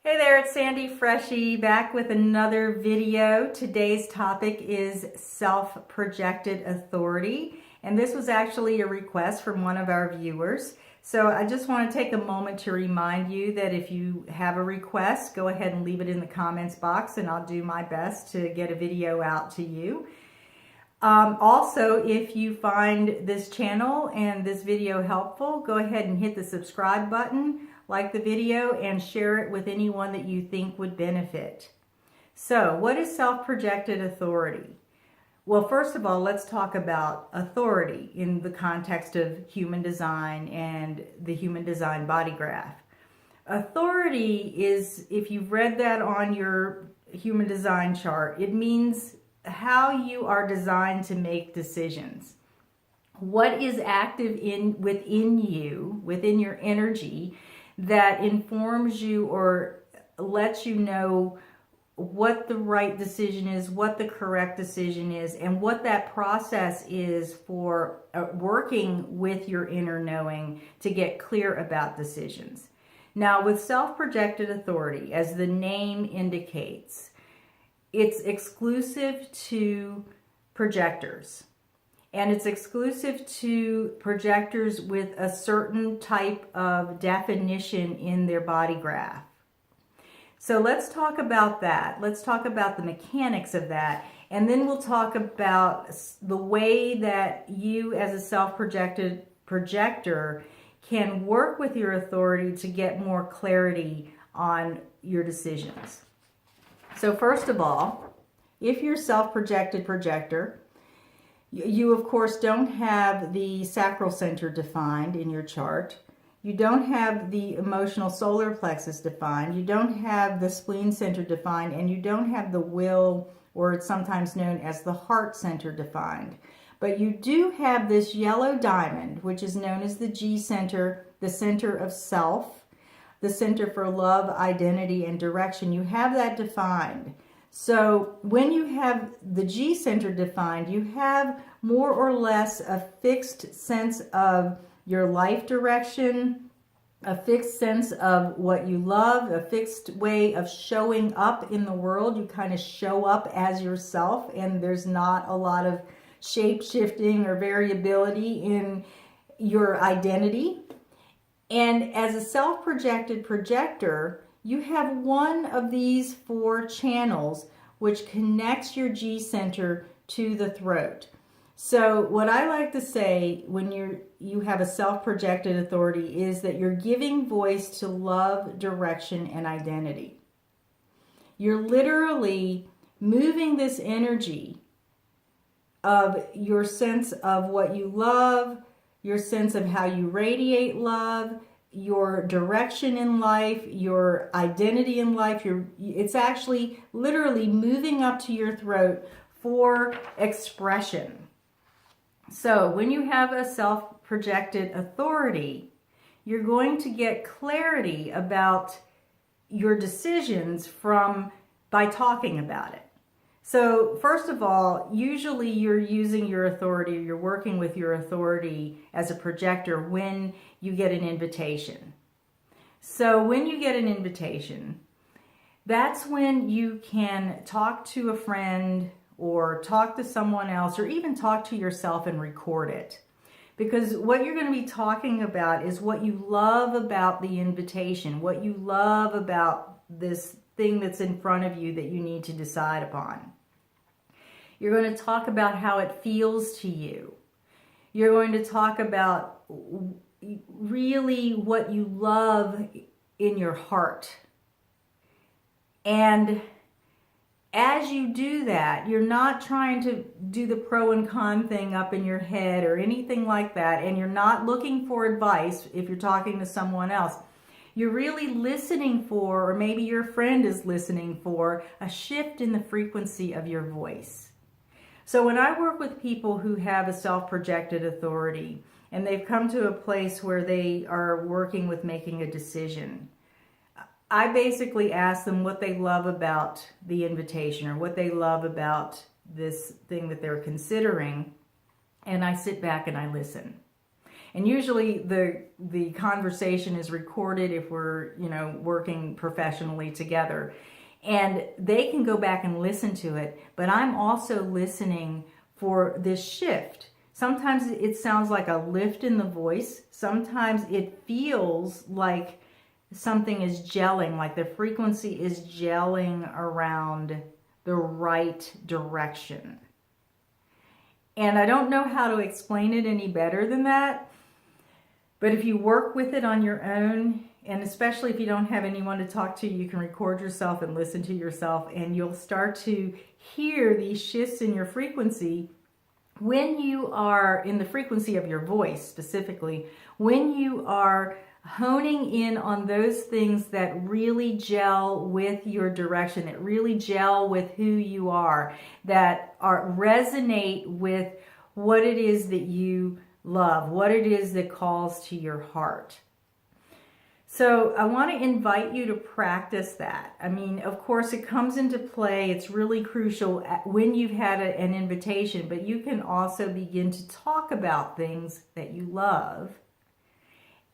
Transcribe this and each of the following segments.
Hey there, it's Sandy Freshie back with another video. Today's topic is self-projected authority, and this was actually a request from one of our viewers. So I just want to take a moment to remind you that if you have a request, go ahead and leave it in the comments box and I'll do my best to get a video out to you. Also, if you find this channel and this video helpful, go ahead and hit the subscribe button, like the video, and share it with anyone that you think would benefit. So, what is self-projected authority? Well, first of all, let's talk about authority in the context of human design and the human design body graph. Authority is, if you've read that on your human design chart, it means how you are designed to make decisions. What is active within you, within your energy, that informs you or lets you know what the right decision is, what the correct decision is, and what that process is for working with your inner knowing to get clear about decisions. Now, with self-projected authority, as the name indicates, it's exclusive to projectors. And it's exclusive to projectors with a certain type of definition in their body graph. So let's talk about that. Let's talk about the mechanics of that. And then we'll talk about the way that you as a self-projected projector can work with your authority to get more clarity on your decisions. So first of all, if you're a self-projected projector, you of course don't have the sacral center defined in your chart. You don't have the emotional solar plexus defined. You don't have the spleen center defined, and you don't have the will, or it's sometimes known as the heart center, defined. But you do have this yellow diamond, which is known as the G center, the center of self, the center for love, identity, and direction. You have that defined. So when you have the G center defined, you have more or less a fixed sense of your life direction, a fixed sense of what you love, a fixed way of showing up in the world. You kind of show up as yourself, and there's not a lot of shape-shifting or variability in your identity. And as a self-projected projector, you have one of these 4 channels which connects your G center to the throat. So what I like to say when you have a self-projected authority is that you're giving voice to love, direction, and identity. You're literally moving this energy of your sense of what you love, your sense of how you radiate love, your direction in life, your identity in life. It's actually literally moving up to your throat for expression. So when you have a self-projected authority, you're going to get clarity about your decisions by talking about it. So first of all, usually you're using your authority, or you're working with your authority as a projector when you get an invitation. So when you get an invitation, that's when you can talk to a friend or talk to someone else, or even talk to yourself and record it. Because what you're going to be talking about is what you love about the invitation, what you love about this thing that's in front of you that you need to decide upon. You're going to talk about how it feels to you. You're going to talk about really what you love in your heart. And as you do that, you're not trying to do the pro and con thing up in your head or anything like that, and you're not looking for advice if you're talking to someone else. You're really listening for, or maybe your friend is listening for, a shift in the frequency of your voice. So when I work with people who have a self-projected authority and they've come to a place where they are working with making a decision, I basically ask them what they love about the invitation or what they love about this thing that they're considering, and I sit back and I listen. And usually the conversation is recorded if we're, you know, working professionally together. And they can go back and listen to it, but I'm also listening for this shift. Sometimes it sounds like a lift in the voice. Sometimes it feels like something is gelling, like the frequency is gelling around the right direction. And I don't know how to explain it any better than that. But if you work with it on your own, and especially if you don't have anyone to talk to, you can record yourself and listen to yourself, and you'll start to hear these shifts in your frequency when you are in the frequency of your voice specifically, when you are honing in on those things that really gel with your direction, that really gel with who you are, that resonate with what it is that you love, what it is that calls to your heart. So I want to invite you to practice that. I mean, of course, it comes into play. It's really crucial when you've had an invitation, but you can also begin to talk about things that you love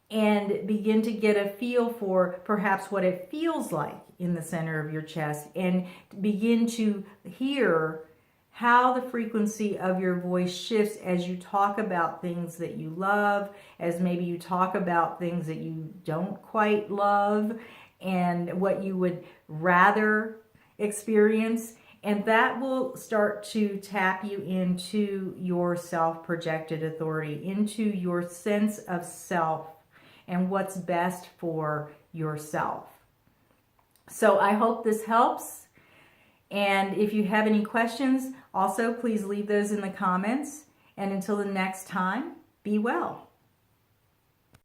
and begin to get a feel for perhaps what it feels like in the center of your chest, and begin to hear how the frequency of your voice shifts as you talk about things that you love, as maybe you talk about things that you don't quite love, and what you would rather experience. And that will start to tap you into your self-projected authority, into your sense of self and what's best for yourself. So I hope this helps. And if you have any questions, also please leave those in the comments. And until the next time, be well.